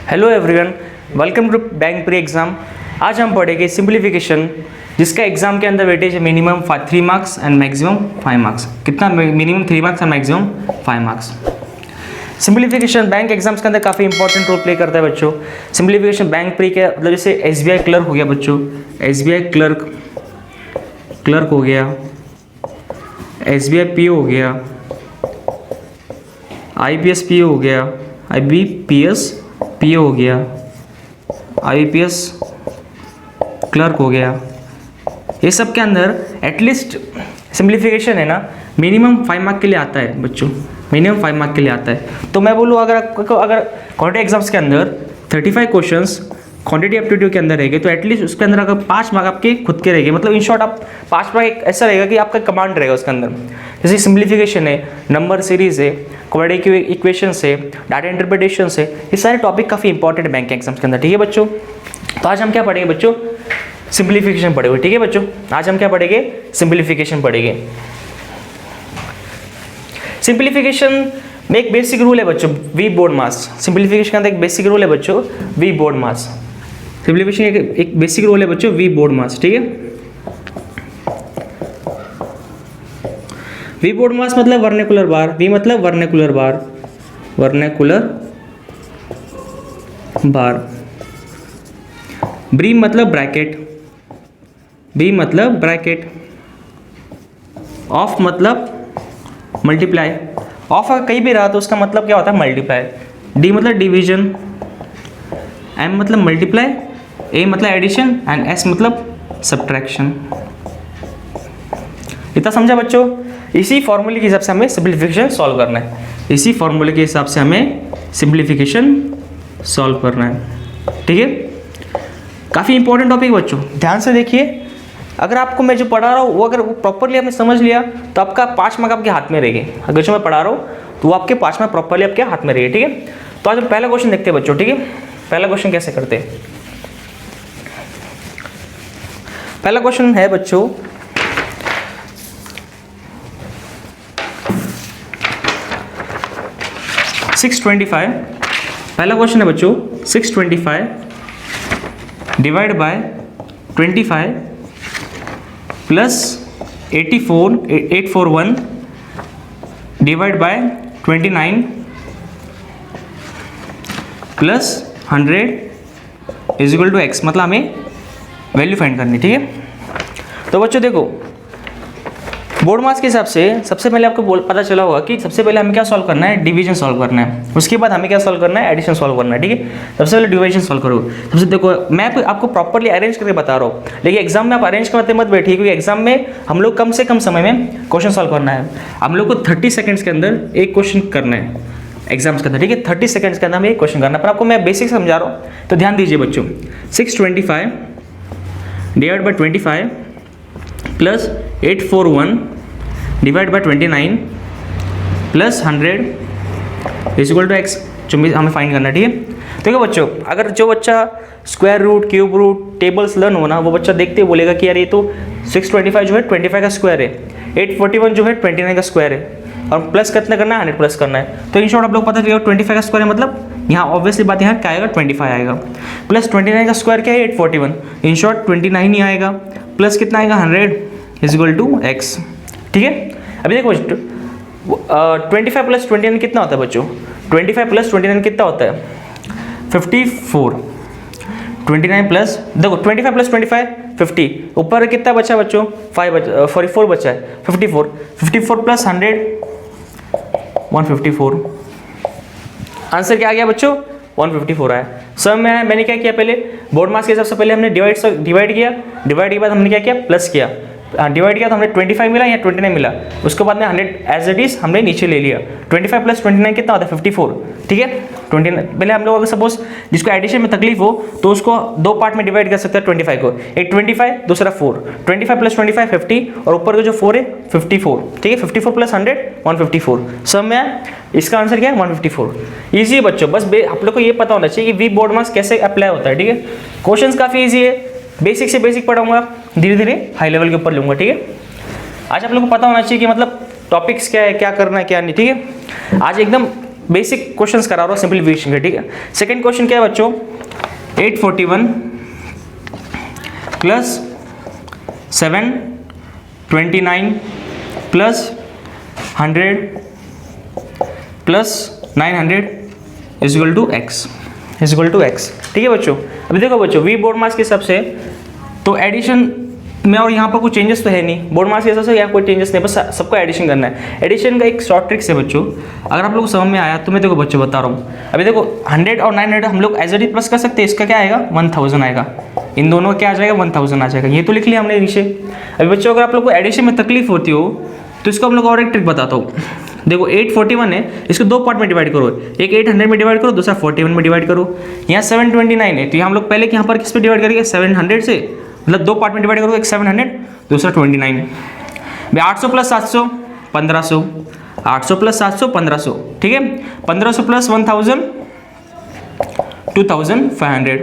Hello everyone, welcome to bank pre exam. आज हम पढ़ेंगे सिंप्लीफिकेशन, जिसका एग्जाम के अंदर वेटेज है minimum 3 marks and maximum 5 marks. कितना? Minimum 3 marks and maximum 5 marks. Simplification bank exams के अंदर काफ़ी इंपॉर्टेंट रोल प्ले करता है बच्चों। सिंप्लीफिकेशन बैंक प्री के मतलब जैसे एसबीआई क्लर्क हो गया बच्चों, एसबीआई क्लर्क हो गया, एसबीआई पीओ हो गया, आईपीएस पीओ हो गया, आईबीपीएस पीओ हो गया, आईपीएस क्लर्क हो गया। ये सब के अंदर एटलीस्ट सिंप्लीफिकेशन है ना, मिनिमम 5 मार्क के लिए आता है बच्चों, मिनिमम 5 मार्क के लिए आता है। तो मैं बोलूँ अगर क्वांटिटी एग्जाम्स के अंदर 35 क्वेश्चंस क्वांटिटी एप्टीट्यूड के अंदर रहेंगे तो एटलीस्ट उसके अंदर अगर 5 मार्क आपके खुद के रहेंगे, मतलब इन शॉर्ट आप 5 मार्क एक ऐसा रहेगा कि आपका कमांड रहेगा उसके अंदर। जैसे सिंप्लीफिकेशन है, नंबर सीरीज है, क्वाड्रेटिक इक्वेशंस है, डाटा इंटरप्रिटेशन है, ये सारे टॉपिक काफ़ी इंपॉर्टेंट है बैंक एग्जाम्स के अंदर। ठीक है बच्चों, तो आज हम क्या पढ़ेंगे बच्चों? सिंप्लीफिकेशन पढ़ेंगे। ठीक है बच्चों, आज हम क्या पढ़ेंगे? सिंप्लीफिकेशन पढ़ेंगे। सिंप्लीफिकेशन में एक बेसिक रूल है बच्चों, वी बोर्ड मास। सिंप्लीफिकेशन के अंदर एक बेसिक रूल है बच्चों, वी बोर्ड मास। सिंप्लीफिकेशन एक बेसिक रूल है बच्चों, वी बोर्ड मास। ठीक है, वी बोर्ड मास मतलब वर्नेकुलर बार, वी मतलब वर्नेकुलर बार, वर्नेकुलर बार, ब्री मतलब ब्रैकेट, बी मतलब ब्रैकेट, ऑफ मतलब मल्टीप्लाई। ऑफ अगर कहीं भी रहा तो उसका मतलब क्या होता है? मल्टीप्लाई। डी मतलब डिवीजन, एम मतलब मल्टीप्लाई, ए मतलब एडिशन एंड एस मतलब सब्ट्रैक्शन। इतना समझा बच्चों? इसी फॉर्मूले के हिसाब से हमें सिंप्लीफिकेशन सॉल्व करना है, इसी फॉर्मूले के हिसाब से हमें सिंप्लीफिकेशन सॉल्व करना है। ठीक है, काफ़ी इंपॉर्टेंट टॉपिक बच्चों, ध्यान से देखिए। अगर आपको मैं जो पढ़ा रहा हूँ वो अगर प्रॉपरली आपने समझ लिया तो आपका 5 मार्क आपके हाथ में रहेंगे। अगर जो मैं पढ़ा रहा हूँ तो वो आपके 5 मार्क प्रॉपरली आपके हाथ में रहेंगे। ठीक है, तो आज हम पहला क्वेश्चन देखते हैं बच्चों। ठीक है, पहला क्वेश्चन कैसे करते हैं? पहला क्वेश्चन है बच्चों, पहला क्वेश्चन है बच्चों 625 divide by 25 plus 841 divide by 29 plus 100 is equal to x. मतलब हमें वैल्यू फाइंड करनी। ठीक है, तो बच्चों देखो, बोर्ड मास के हिसाब से सबसे पहले आपको पता चला होगा कि सबसे पहले हमें क्या सॉल्व करना है? डिवीजन सॉल्व करना है। उसके बाद हमें क्या सॉल्व करना है? एडिशन सॉल्व करना है। ठीक है, सबसे पहले डिवीजन सॉल्व करो। सबसे देखो, मैं आपको प्रॉपर्ली अरेंज करके बता रहा हूँ, लेकिन एग्जाम में आप अरेंज करते मत बैठिए, क्योंकि एग्जाम में हम लोग कम से कम समय में क्वेश्चन सॉल्व करना है। हम लोग को 30 सेकेंड्स के अंदर एक क्वेश्चन करना है एग्जाम्स के अंदर। ठीक है, 30 सेकेंड्स के अंदर हमें एक क्वेश्चन करना है, पर आपको मैं बेसिक समझा रहा हूँ तो ध्यान दीजिए बच्चों। 625 divide by 25 plus 841 divide by 29 plus 100 is equal to x, जो हमें फाइंड करना है। ठीक है, देखो बच्चों, अगर जो बच्चा square root, cube root, tables learn हो ना, वो बच्चा देखते ही बोलेगा कि यार ये तो 625 जो है 25 का स्क्वायर है, 841 जो है 29 का स्क्वायर है, और प्लस कितना करना है? 100 प्लस करना है। तो इन शॉर्ट आप लोग पता चलेगा 25 का स्क्वायर है, मतलब यहाँ ऑब्वियसली बात यहाँ क्या आएगा? 25 आएगा, प्लस 29 का स्क्वायर क्या है? 841, इन शॉर्ट 29 ही आएगा, प्लस कितना आएगा? 100 इज इक्वल टू एक्स। ठीक है, अभी देखो 25 प्लस 29 कितना होता है बच्चों? 25 प्लस 29 कितना होता है? 54। 29 प्लस, देखो 25 प्लस 25 50, ऊपर कितना बचा बच्चों? 44 बचा है, 54 प्लस 100 154। आंसर क्या आ गया बच्चों? 154 आया। सब में मैंने क्या किया? पहले बोर्ड मास के हिसाब से पहले हमने डिवाइड किया, डिवाइड के बाद हमने क्या किया? प्लस किया, डिवाइड किया तो हमने 25 मिला या 29 मिला, उसके बाद में 100 एज इट इज हमने नीचे ले लिया। 25 प्लस 29 कितना होता है? 54। ठीक है, 29 पहले हम लोग अगर सपोज जिसको एडिशन में तकलीफ हो तो उसको दो पार्ट में डिवाइड कर सकते हैं 25 को, एक 25 दूसरा 4। 25 प्लस 25 50 और ऊपर का जो 4 है 54। ठीक है, 54 प्लस 100 154। सब में इसका आंसर क्या है? 154। ईजी है बच्चों, बस आप लोग को ये पता होना चाहिए कि वी बोर्ड मास कैसे अप्लाई होता है। ठीक है, क्वेश्चन काफ़ी ईजी है, बेसिक से बेसिक पढ़ाऊंगा, धीरे धीरे हाई लेवल के ऊपर लूंगा। ठीक है, आज आप लोगों को पता होना चाहिए कि मतलब टॉपिक्स क्या है, क्या करना है क्या नहीं। ठीक है, आज एकदम बेसिक क्वेश्चंस करा रहा हूँ सिंपलीफिकेशन के, ठीक है। सेकंड क्वेश्चन क्या है बच्चों, 841 plus 729 plus 100 plus 900 is equal to x, is equal to x, ठीक है बच्चों। अभी देखो बच्चों, वी बोर्ड मास के हिसाब से तो एडिशन में और यहाँ पर कोई चेंजेस तो है नहीं, बोर्ड मास के हिसाब से यहाँ कोई चेंजेस नहीं, बस सबको एडिशन करना है। एडिशन का एक शॉर्ट ट्रिक्स है बच्चों, अगर आप लोग को समझ में आया तो मैं देखो बच्चों बता रहा हूँ। अभी देखो 100 और 900 हम लोग एज एडी प्लस कर सकते हैं, इसका क्या आएगा 1000 आएगा, इन दोनों का क्या आ जाएगा 1000 आ जाएगा, ये तो लिख लिया हमने नीचे। अभी बच्चों अगर आप लोग को एडिशन में तकलीफ होती हो तो इसको हम लोग और एक ट्रिक बताता हूँ। देखो 841 है, इसको दो पार्ट में डिवाइड करो, एक 800 में डिवाइड करो, दूसरा 41 में डिवाइड करो। यहाँ 729 है तो यहाँ हम लोग पहले यहाँ पर किस पे डिवाइड करेंगे 700 से, मतलब दो पार्ट में डिवाइड करोगे, एक 700 दूसरा 29। 800 प्लस 700 1500, 800 प्लस 700 1500, ठीक है। 1500 प्लस 1000 2500,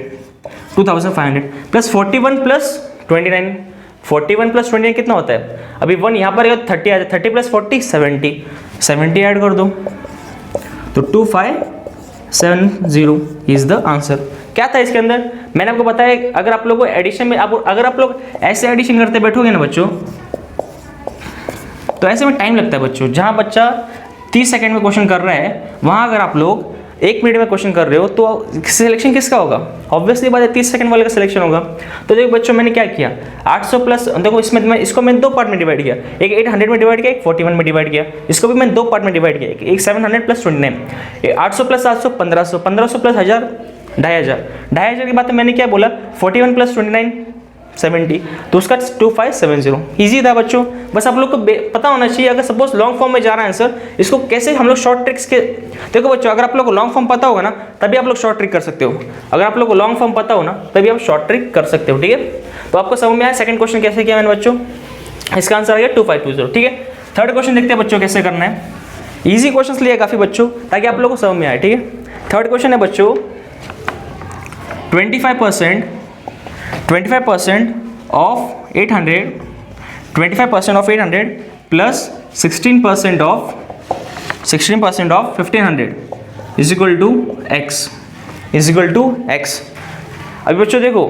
2500 प्लस 41 प्लस 29, 41 प्लस 29 कितना होता है, अभी 1 यहाँ पर 30 आ जाए, 30 प्लस 40 70, 70 ऐड कर दो तो 2570 इज द आंसर। क्या था इसके अंदर, मैंने आपको बताया अगर आप लोगों को एडिशन में अगर आप लोग ऐसे एडिशन करते बैठोगे ना बच्चों तो ऐसे में टाइम लगता है बच्चों। जहां बच्चा 30 सेकंड में क्वेश्चन कर रहा है वहां अगर आप लोग 1 मिनट में क्वेश्चन कर रहे हो तो सिलेक्शन किसका होगा, ऑब्वियसली बात है 30 सेकंड वाले का सिलेक्शन होगा। तो देखो बच्चों मैंने क्या किया, 800 प्लस, देखो इसमें इसको मैंने दो पार्ट में डिवाइड किया, एक 800 में डिवाइड किया, एक 41 में डिवाइड किया, इसको भी मैंने दो पार्ट में डिवाइड किया, एक 700 प्लस 29, 800 प्लस 700 1500, 1500 प्लस 1000 2500 के बाद मैंने क्या बोला 41 प्लस 29 70, तो उसका 2570 इजी था बच्चों। बस आप लोग को पता होना चाहिए, अगर सपोज लॉन्ग फॉर्म में जा रहा है आंसर, इसको कैसे हम लोग शॉर्ट ट्रिक्स के, देखो बच्चों अगर आप लोग को लॉन्ग फॉर्म पता होगा ना तभी आप लोग शॉर्ट ट्रिक कर सकते हो, अगर आप लोग को लॉन्ग फॉर्म पता हो ना तभी आप शॉर्ट ट्रिक कर सकते हो, ठीक है। तो आपको समझ में आया सेकंड क्वेश्चन कैसे किया मैंने बच्चों, इसका आंसर आ गया 2520, ठीक है। थर्ड क्वेश्चन देखते हैं बच्चों कैसे करना है, ईजी क्वेश्चन लिए काफी बच्चों ताकि आप लोग को समझ में आए, ठीक है। थर्ड क्वेश्चन है बच्चों 25% of 800, 25% of 800 plus 16% of 1500 is equal to x, is equal to x। अभी बच्चों देखो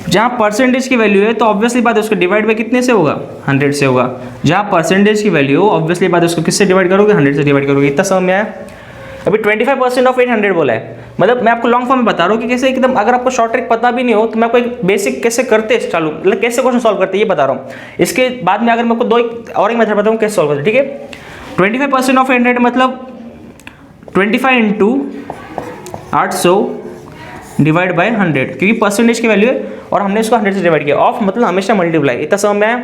जहाँ परसेंटेज की वैल्यू है तो ऑब्वियसली बात है उसको डिवाइड बाय कितने से होगा 100 से होगा, जहाँ परसेंटेज की वैल्यू हो ऑब्वियसली बात है उसको किससे डिवाइड करोगे 100 से डिवाइड करोगे, इतना समझ में आया। अभी 25% ऑफ 800 बोला है, मतलब मैं आपको लॉन्ग फॉर्म में बता रहा हूँ कि कैसे एकदम, अगर आपको शॉर्ट ट्रिक पता भी नहीं हो तो मैं आपको एक बेसिक कैसे करते हैं चालू, मतलब कैसे क्वेश्चन सॉल्व करते हैं ये बता रहा हूँ। इसके बाद में अगर मैं आपको और एक मेथड बताऊँ कैसे सॉल्व करते, ठीक है। 25% ऑफ 800 मतलब 25 इंटू 800 डिवाइड बाय 100, क्योंकि परसेंटेज की वैल्यू है और हमने इसको 100 से डिवाइड किया, ऑफ मतलब हमेशा मल्टीप्लाई, इतना समझ में आया।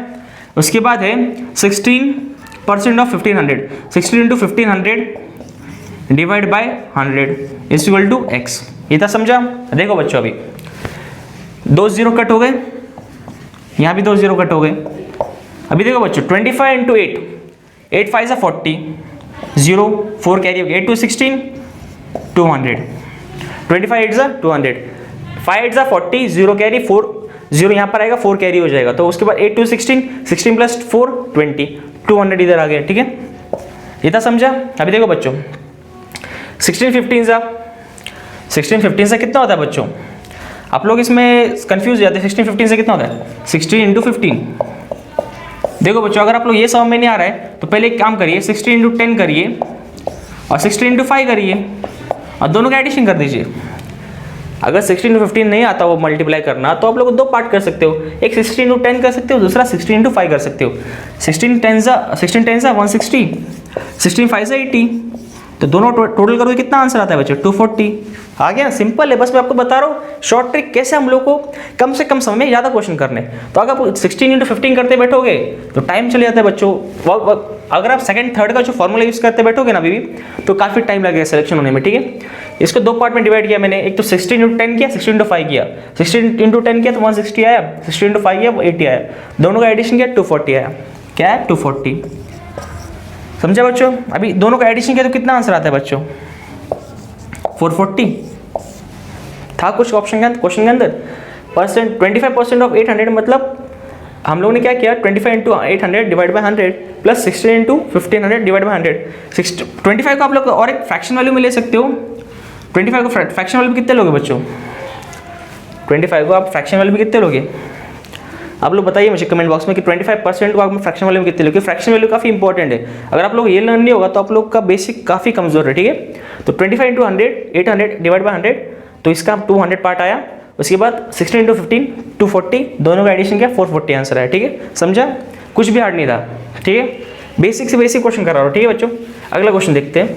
उसके बाद है 16% of 1500, 16 into 1500 divide by 100 is equal to x, इतना समझा। देखो बच्चों अभी 2 0 कट हो गए, यहाँ भी 2 0 कट हो गए। अभी देखो बच्चों 25 इंटू 8, 8 5 सा 40, 0 4 कैरी हो गया, 8 2 16 200, 25 8 सा 200, 5 8 सा 40, 0 कैरी 4 0 यहाँ पर आएगा, 4 कैरी हो जाएगा, तो उसके बाद 8 2 16, 16 प्लस 4 20, 200 इधर आ गया, ठीक है। इतना समझा। अभी देखो बच्चों 16 15 से कितना होता है बच्चों, आप लोग इसमें कंफ्यूज हो जाते हैं, 16 15 से कितना होता है 16 इंटू 15। देखो बच्चों अगर आप लोग ये समझ में नहीं आ रहा है तो पहले एक काम करिए 16 इंटू 10 करिए और 16 इंटू 5 करिए और दोनों का एडिशन कर दीजिए। अगर 16 इंटू 15 नहीं आता वो मल्टीप्लाई करना तो आप लोग दो पार्ट कर सकते हो, एक 16 इंटू 10 कर सकते हो, दूसरा 16 इंटू 5 कर सकते हो। 16 10 सा 160, 16 5 सा 80, तो दोनों टोटल करोगे कितना आंसर आता है बच्चों 240 आ गया। सिंपल है, बस मैं आपको बता रहा हूँ शॉर्ट ट्रिक कैसे हम लोग को कम से कम समय में ज़्यादा क्वेश्चन करने। तो अगर आप 16 इंटू 15 करते बैठोगे तो टाइम चले जाता है बच्चों। अगर आप सेकंड थर्ड का जो फॉर्मूला यूज़ करते बैठोगे ना अभी भी तो काफ़ी टाइम लगेगा सिलेक्शन होने में, ठीक है। इसको दो पार्ट में डिवाइड किया मैंने, एक तो 16 इंटू 10 किया, 16 इंटू 5 किया। 16 इंटू 10 किया तो 160 आया, 16 इंटू 5 किया 80 आया, दोनों का एडिशन किया 240 आया। क्या है 240, समझा बच्चों। अभी दोनों का एडिशन किया तो कितना आंसर आता है बच्चों 440 था कुछ ऑप्शन के अंदर, क्वेश्चन के अंदर। 25% ऑफ 800 मतलब हम लोगों ने क्या किया 25 into 800 divide by 100 plus 16 into 1500 divide by 100। 25 को आप लोग और एक फ्रैक्शन वैल्यू में ले सकते हो। 25 को फ्रैक्शन वैल्यू में कितने लोगे बच्चों? 25 को आप फ्रैक्शन वैल्यू में कितने लोगे? आप लोग बताइए मुझे कमेंट बॉक्स में कि 25% को आप फ्रैक्शन वैल्यू में कितने लोगे? फ्रैक्शन वैल्यू काफ़ी इंपॉर्टेंट है। अगर आप लोग ये लर्न नहीं होगा तो आप लोग का बेसिक काफ़ी कमजोर है, ठीक है। तो 25 इंटू 100 800 डिवाइड बाई 100, तो इसका 200 पार्ट आया। उसके बाद 16 इंटू 15 240, दोनों का एडिशन किया 440 आंसर है, ठीक है। समझा? कुछ भी हार्ड नहीं था, ठीक है। बेसिक से बेसिक क्वेश्चन करा रहा हूँ, ठीक है बच्चों। अगला क्वेश्चन देखते हैं।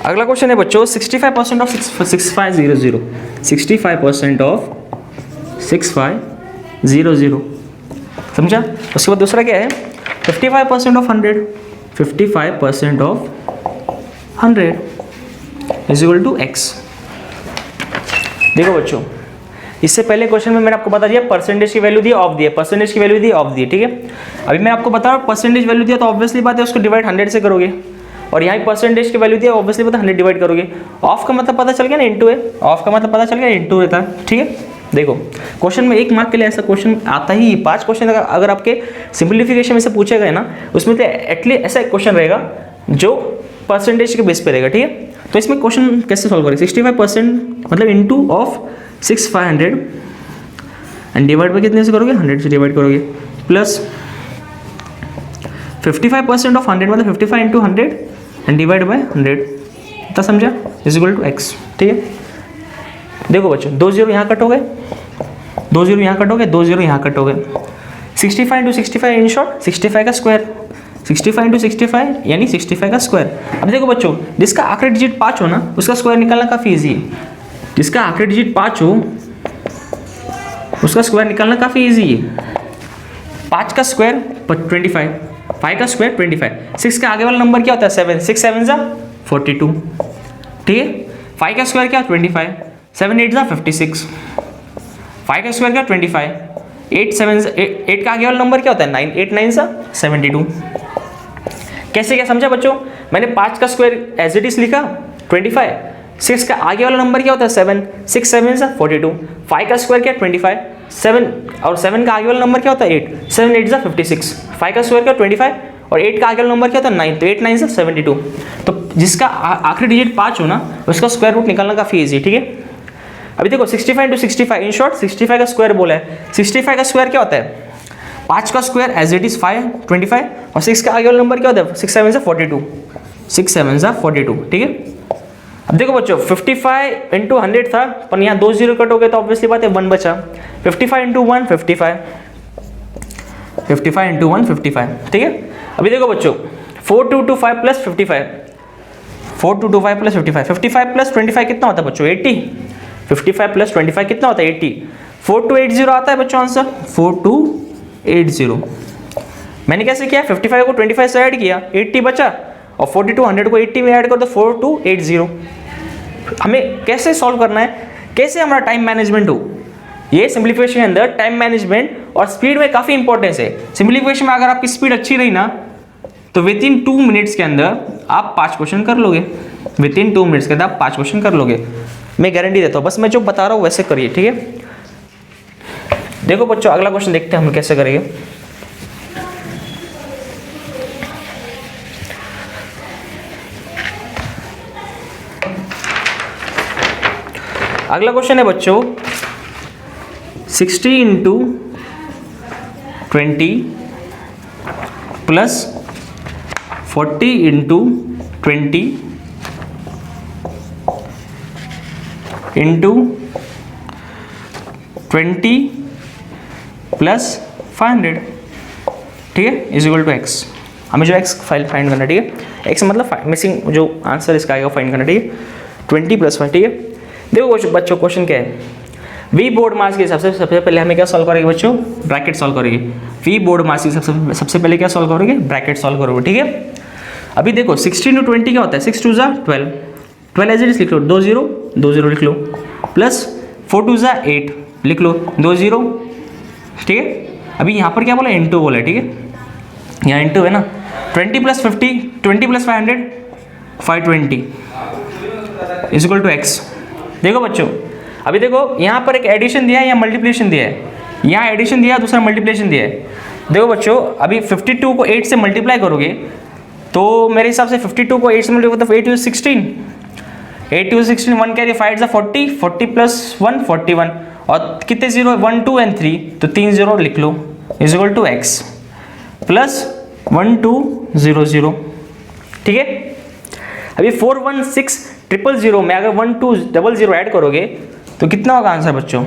अगला क्वेश्चन है बच्चों 65% ऑफ 6500, 65% ऑफ 6500, समझा। उसके बाद दूसरा क्या है 55% of 100, 55% of 100 is equal to x। देखो बच्चों, इससे पहले क्वेश्चन में मैंने आपको बता दिया परसेंटेज की value the, of the, percentage की वैल्यू दी, ऑफ दी, ठीक है। अभी मैं आपको बता रहा हूँ परसेंटेज वैल्यू दिया तो ऑब्वियसली बात है उसको डिवाइड 100 से करोगे, और यहाँ परसेंटेज की वैल्यू दिया ऑब्वियसली बात है 100 डिवाइड करोगे। ऑफ का मतलब पता चल गया ना, इनटू है। ऑफ का मतलब पता चल गया, इनटू रहता है, ठीक है। देखो क्वेश्चन में 1 मार्क के लिए ऐसा क्वेश्चन आता ही 5 क्वेश्चन अगर आपके सिंप्लीफिकेशन में से पूछे गए ना, उसमें तो एटलीस्ट ऐसा एक क्वेश्चन रहेगा जो परसेंटेज के बेस पे रहेगा, ठीक है। तो इसमें क्वेश्चन कैसे सॉल्व करेंगे? 65% मतलब into of 6500 and divide by कितने से करोगे? 100 से डिवाइड करोगे, प्लस 55% ऑफ 100 मतलब 55 इंटू 100 एंड डिवाइड बाय 100, तो समझा, इज इक्वल टू x, ठीक है। देखो बच्चों 2 0 यहाँ कट हो गए, 2 0 यहाँ कट हो गए, 2 0 यहाँ कट हो गए। 65 इंटू 65 इन शॉर्ट 65 का स्क्वायर, 65 इंटू 65 यानी 65 का स्क्वायर। अब देखो बच्चों, जिसका आखिरी डिजिट 5 हो ना उसका स्क्वायर निकालना काफ़ी ईजी है। जिसका आखिरी डिजिट 5 हो उसका स्क्वायर निकालना काफ़ी ईजी है। 5 का स्क्वायर 25, 5 का स्क्वायर 25, 6 का आगे वाला नंबर क्या होता है 7, 6 7 जा 42, ठीक है। 5 का स्क्वायर क्या 25, 7 8 जा 56, 5 का स्क्वायर क्या 25, 8 7 8 का आगे वाला नंबर क्या होता है 9, 8 9 जा 72। कैसे क्या समझा बच्चों? मैंने 5 का स्क्वायर एज इट इज लिखा 25, 6 का आगे वाला नंबर क्या होता है 7, 6 7 जा 42, 5 का स्क्वायर क्या 25, 7 और 7 का आगे वाला नंबर क्या होता है 8, 7 8 जा 56, 5 का स्क्वायर क्या 25 और 8 का आगे वाला नंबर क्या होता है 9, तो 8 9 जा 72। तो जिसका आखिरी डिजिट 5 हो ना उसका स्क्वायर रूट निकालना काफ़ी ईजी, ठीक है। अभी देखो 65 इंटू 65 इन शॉर्ट 65 का स्क्वायर बोला है। 65 का स्क्वायर क्या होता है 5 का स्क्वायर एज इट इज 5 25 और 6 का आगे वाला नंबर क्या होता है 6 7 जा 42, 6 7 जा 42, ठीक है। अब देखो बच्चों 55 इंटू 100 था पर यहाँ 2 0 कट हो गए तो ऑब्वियसली बात है 1 बचा। 55 इंटू 1 55, 55 इंटू 1 55, ठीक है। अभी देखो बच्चों 4225 प्लस 55, 4225 प्लस 55, 55 प्लस 25 कितना होता है बच्चों 80, 55 प्लस 25 कितना होता है 80, 4280 आता है बच्चों आंसर 4280। मैंने कैसे किया 55 को 25 से ऐड किया 80 बचा और 42 100 को 80 में ऐड कर दो 4280। हमें कैसे सॉल्व करना है, कैसे हमारा टाइम मैनेजमेंट हो, ये सिंप्लीफिकेशन के अंदर टाइम मैनेजमेंट और स्पीड में काफ़ी इंपॉर्टेंस है। सिंप्लीफिकेशन में अगर आपकी स्पीड अच्छी रही ना तो विद इन 2 मिनट्स के अंदर आप 5 क्वेश्चन कर लोगे, विद इन 2 मिनट्स के अंदर आप 5 क्वेश्चन कर लोगे, मैं गारंटी देता हूँ। बस मैं जो बता रहा हूँ वैसे करिए, ठीक है। देखो बच्चों अगला क्वेश्चन देखते हैं हम कैसे करेंगे। अगला क्वेश्चन है बच्चों 60 into 20 plus 40 into 20 into 20 plus 500, ठीक है, इज इक्वल टू एक्स। हमें जो एक्स फाइल फाइंड करना है, ठीक है। एक्स मतलब मिसिंग जो आंसर इसका आएगा फाइंड करना, ठीक है। 20 प्लस 5, ठीक है। देखो बच्चों क्वेश्चन क्या है, वी बोर्ड मास के हिसाब से सबसे पहले हमें क्या सॉल्व करेंगे बच्चों, ब्रैकेट सॉल्व करेंगे। वी बोर्ड मास के सबसे पहले क्या सॉल्व करोगे, ब्रैकेट सॉल्व करोगे, ठीक है। अभी देखो 60 इंटू 20 क्या होता है 6 2 जा 12, 12 एज इट इज लिख लो, 2 0 2 0 लिख लो, प्लस 4 2 जा 8 लिख लो, 2 0, ठीक है। अभी यहाँ पर क्या बोला इंटू बोला है, ठीक है, यहाँ इंटू है ना। 20 plus 50 20 plus 500 520 is equal to x. देखो बच्चों, अभी देखो यहाँ पर एक एडिशन दिया है, यहाँ मल्टीप्लिकेशन दिया है, यहाँ एडिशन दिया है, दूसरा मल्टीप्लिकेशन दिया है। देखो बच्चों, अभी 52 को 8 से मल्टीप्लाई करोगे तो मेरे हिसाब से 52 को 8 से मल्टीप्लाई तो 8 × 16, 8 × 16, 1 कैरी 5 × 40, 40 + 1 41, और कितने जीरो 1 2 एंड 3, तो 3 जीरो लिख लो, is equal to x plus 1 2 0 0। ठीक है, अभी 416000 में अगर 1 2 0 0 ऐड करोगे तो कितना होगा आंसर बच्चों?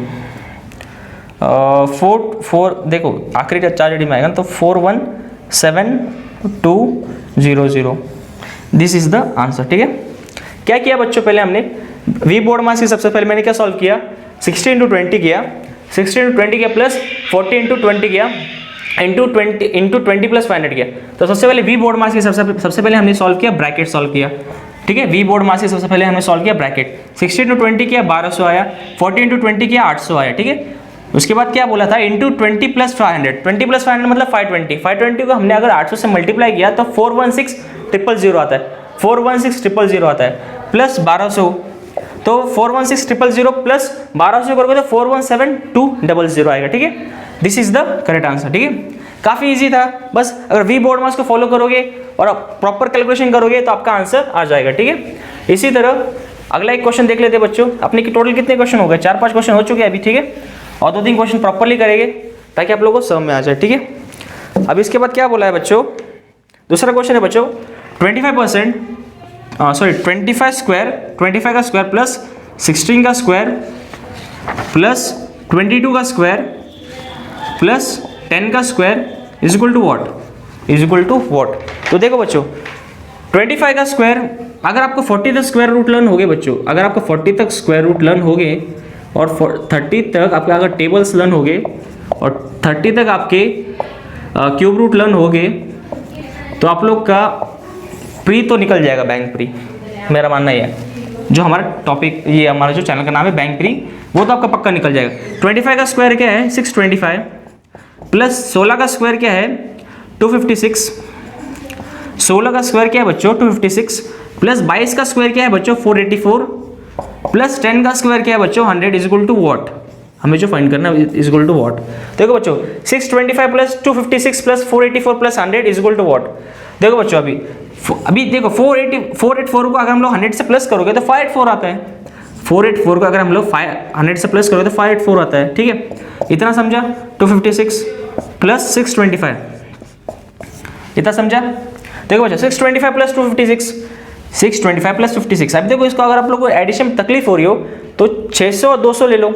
4 देखो आखिरी का 4 में आएगा तो 4172000, दिस इज द आंसर। ठीक है, क्या किया बच्चों, पहले हमने वी बोर्ड मास की सबसे पहले मैंने क्या सॉल्व किया, 60 × 20 किया, 60 × 20 किया प्लस 40 × 20 किया इंटू 20 प्लस 500 किया। तो सबसे पहले वी बोर्ड मास की सबसे पहले हमने सॉल्व किया, ब्रैकेट सॉल्व किया। ठीक है, वी बोर्ड मास की सबसे पहले हमने सॉल्व किया ब्रैकेट, 60 × 20 किया 1200 आया, 40 × 20 किया 800 आया। ठीक है, उसके बाद क्या बोला था, इंटू 20 + 500, 20 + 500 मतलब 520 को हमने अगर 800 से मल्टीप्लाई किया तो 416000 आता है, 416000 आता है, प्लस 1200, तो 416000 प्लस 1200 करोगे तो 417200 आएगा। ठीक है, this is the correct answer. ठीक है, काफ़ी इजी था, बस अगर वी बोर्ड मास को फॉलो करोगे और प्रॉपर कैलकुलेशन करोगे तो आपका आंसर आ जाएगा। ठीक है, इसी तरह अगला एक क्वेश्चन देख लेते हैं बच्चों। अपने की टोटल कितने क्वेश्चन हो गए, 4-5 क्वेश्चन हो चुके हैं अभी। ठीक है, और 2-3 क्वेश्चन प्रॉपरली करेंगे ताकि आप लोगों को समझ में आ जाए। ठीक है, अब इसके बाद क्या बोला है बच्चों, दूसरा क्वेश्चन है बच्चों 25% 25 का स्क्वायर प्लस 16 का स्क्वायर प्लस 22 का स्क्वायर प्लस 10 का square is equal to what, is equal to what. तो देखो बच्चों, 25 का स्क्वायर, अगर आपको 40 तक स्क्वायर रूट लर्न हो गए बच्चों, अगर आपको 40 तक स्क्वायर रूट लर्न हो गए और 30 तक आपके अगर टेबल्स लर्न हो गए और 30 तक आपके क्यूब रूट लर्न हो गए तो आप लोग का प्री तो निकल जाएगा, बैंक प्री, मेरा मानना ये है। जो हमारा टॉपिक, ये हमारा जो चैनल का नाम है बैंक प्री, वो तो आपका पक्का निकल जाएगा। 25 का स्क्वायर क्या है 625, प्लस 16 का स्क्वायर क्या है 256, 16 का स्क्वायर क्या है बच्चों 256, प्लस 22 का स्क्वायर क्या है बच्चों 484, प्लस 10 का स्क्वायर क्या है बच्चों 100 इज इक्वल टू व्हाट, हमें जो फाइंड करना है इज इक्वल टू व्हाट। देखो बच्चों 625 plus 256 plus 484 plus 100 is equal to what. देखो बच्चों, अभी देखो 484 को अगर हम लोग 100 से प्लस करोगे तो 584 आता है, 484 को अगर हम लोग 100 से प्लस करोगे तो 584 आता है। ठीक है, इतना समझा, 256 प्लस 625, इतना समझा। देखो बच्चों 625 प्लस 256, 625 प्लस 56। अभी देखो इसको अगर आप लोग को एडिशन में तकलीफ हो रही हो तो 600 और 200 ले लो,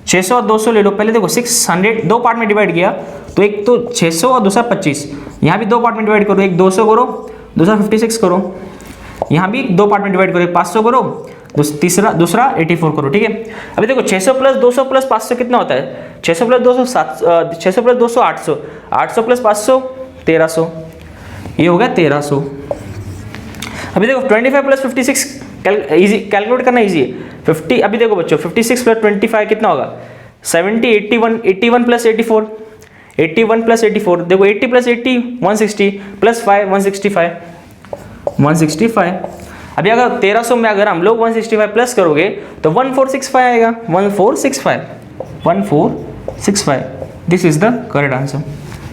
600 और 200 ले लो। पहले देखो 600 दो पार्ट में डिवाइड किया तो एक तो 600 और दूसरा 25, यहाँ भी दो पार्ट में डिवाइड करो, एक 200 करो, दूसरा 56 करो, यहाँ भी दो पार्ट में डिवाइड करो, एक 500 करो, दूसरा 84 करो। ठीक है, अभी देखो 600 प्लस 200 प्लस 500 कितना होता है, 600 प्लस 200 600 प्लस 200 800, 800 प्लस 500 1300, ये हो गया 1300। अभी देखो 25 प्लस 56 इजी कैलकुलेट करना इजी है। 50, अभी देखो बच्चों 56 प्लस 25 कितना होगा 70, 81, 81 प्लस 84, 81 प्लस 84, देखो 80 प्लस 80 160 प्लस 5 165, 165। अभी अगर 1300 में अगर हम लोग 165 प्लस करोगे तो 1465 आएगा, 1465, 1465, this is the correct answer.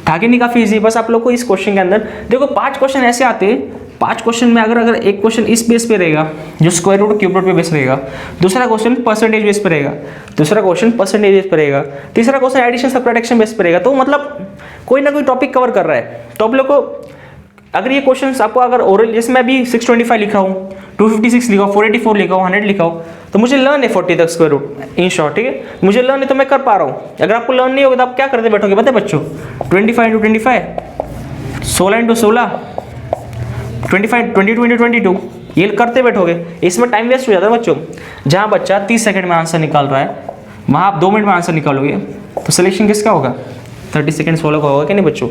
था कि नहीं काफ़ी इजी। बस आप लोग को इस क्वेश्चन के अंदर देखो 5 क्वेश्चन ऐसे आते हैं, 5 क्वेश्चन में अगर एक क्वेश्चन इस बेस पे रहेगा जो स्क्वायर रूट क्यूब रूट पे बेस रहेगा, दूसरा क्वेश्चन परसेंटेज बेस पे रहेगा, दूसरा क्वेश्चन परसेंटेज बेस पे रहेगा, तीसरा क्वेश्चन एडिशन सब्ट्रैक्शन बेस पे रहेगा। तो मतलब कोई ना कोई टॉपिक कवर कर रहा है। तो आप लोग को अगर ये क्वेश्चन आपको अगर ओरल, जैसे मैं अभी 625 लिखा हूँ, 256 लिखा हूँ, 484 लिखा हूँ, 100 लिखा हूँ, तो मुझे लर्न है 40 तक स्क्वायर रूट इन शॉर्ट। ठीक है, मुझे लर्न है तो मैं कर पा रहा हूँ। अगर आपको लर्न नहीं होगा तो आप क्या करते बैठोगे पता है बच्चों, 25 × 25, 16 × 16, 25 20 20 22, ये करते बैठोगे, इसमें टाइम वेस्ट हो जाता है बच्चों। जहाँ बच्चा 30 सेकंड में आंसर निकाल रहा है वहाँ आप 2 मिनट में आंसर निकालोगे तो सिलेक्शन किसका होगा, 30 सेकंड फॉलो का होगा कि नहीं बच्चों।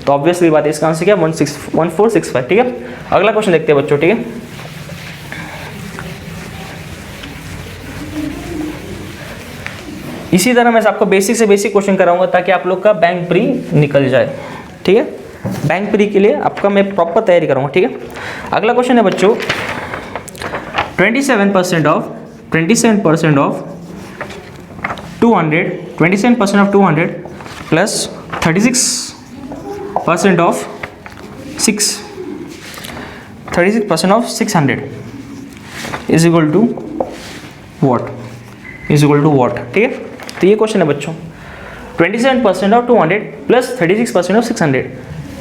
तो ऑब्वियसली बात है, इसका आंसर क्या 1465। ठीक है, अगला क्वेश्चन देखते हैं बच्चों। ठीक है, इसी तरह मैं आपको बेसिक से बेसिक क्वेश्चन कराऊंगा ताकि आप लोग का बैंक प्री निकल जाए। ठीक है, बैंक प्री के लिए आपका मैं प्रॉपर तैयारी करूंगा। ठीक है, अगला क्वेश्चन है बच्चों 27% of 200 plus 36% of 600 is equal to what, ठीक है। तो ये क्वेश्चन है बच्चों, 27% ऑफ 200 प्लस 36% ऑफ 600।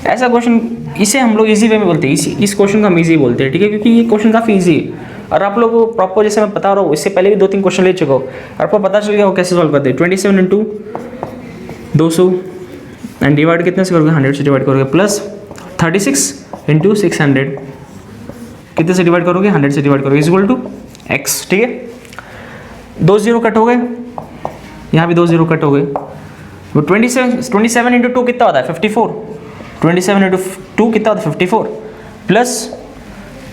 ऐसा क्वेश्चन, इसे हम लोग इजी वे में बोलते हैं, इस क्वेश्चन को हम इजी बोलते हैं, ठीक है, क्योंकि ये क्वेश्चन काफ़ी इजी है और आप लोगों को प्रॉपर, जैसे मैं बता रहा हूँ, इससे पहले भी 2-3 क्वेश्चन ले चुका हूँ, आपको पता चल गया वो कैसे सॉल्व करते हैं। 27 इंटू 200 एंड डिवाइड कितने से करोगे, 100 से डिवाइड करोगे, प्लस 36 इंटू 600 कितने से डिवाइड करोगे, 100 से डिवाइड करोगे, इज इक्वल टू x, ठीक है। 2 0 कट हो गए, यहाँ भी 2 0 कट हो गए। वो 27 इंटू 2 कितना होता है, 54। 27 इंटू 2 कितना होता है, 54 प्लस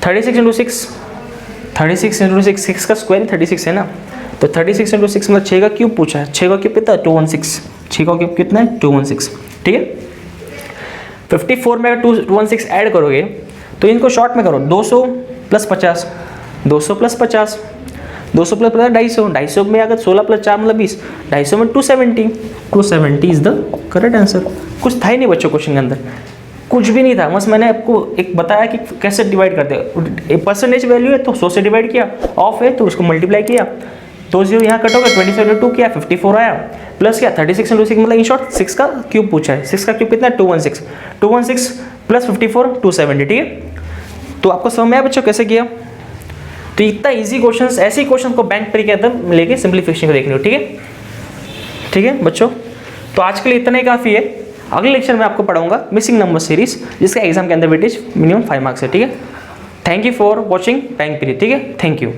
36 इंटू 6, 36 इंटू 6 का स्क्वायर 36 है ना, तो 36 इंटू 6 मतलब 6 का क्यूब पूछा है, 6 का क्यूब कितना है, 216, 6 का क्यूब कितना है, 216, ठीक है। 54 में अगर 216 ऐड करोगे तो इनको शॉर्ट में करो, 200 प्लस 50, 200 प्लस 50, 200 प्लस 50 250, 250 में अगर 16 प्लस 4 मतलब 20, 250 में 270 इज द करेक्ट आंसर। कुछ था ही नहीं बच्चों क्वेश्चन के अंदर, कुछ भी नहीं था, बस मैंने आपको एक बताया कि कैसे डिवाइड करते हैं। परसेंटेज वैल्यू है तो 100 से डिवाइड किया, ऑफ है तो उसको मल्टीप्लाई किया, 2 0 यहाँ कट होगा, 27 2 किया, 54 आया, प्लस क्या 36 इंटू 6 मतलब इन शॉर्ट 6 का क्यूब पूछा है, 6 का क्यूब कितना है, 216 प्लस 54 270, ठीक है। तो आपको समझ में आया बच्चों कैसे किया। तो इतना इजी क्वेश्चंस, ऐसे ही क्वेश्चन को बैंक पर के अंदर लेके सिंप्लीफिकेशन को देखने हो, ठीक है, ठीक है बच्चों। तो आज के लिए इतना ही काफ़ी है। अगले लेक्चर में आपको पढ़ाऊंगा मिसिंग नंबर सीरीज, जिसका एग्जाम के अंदर वेटेज मिनिमम 5 मार्क्स है, ठीक है। Thank you for watching bank period, ठीक है, थैंक यू।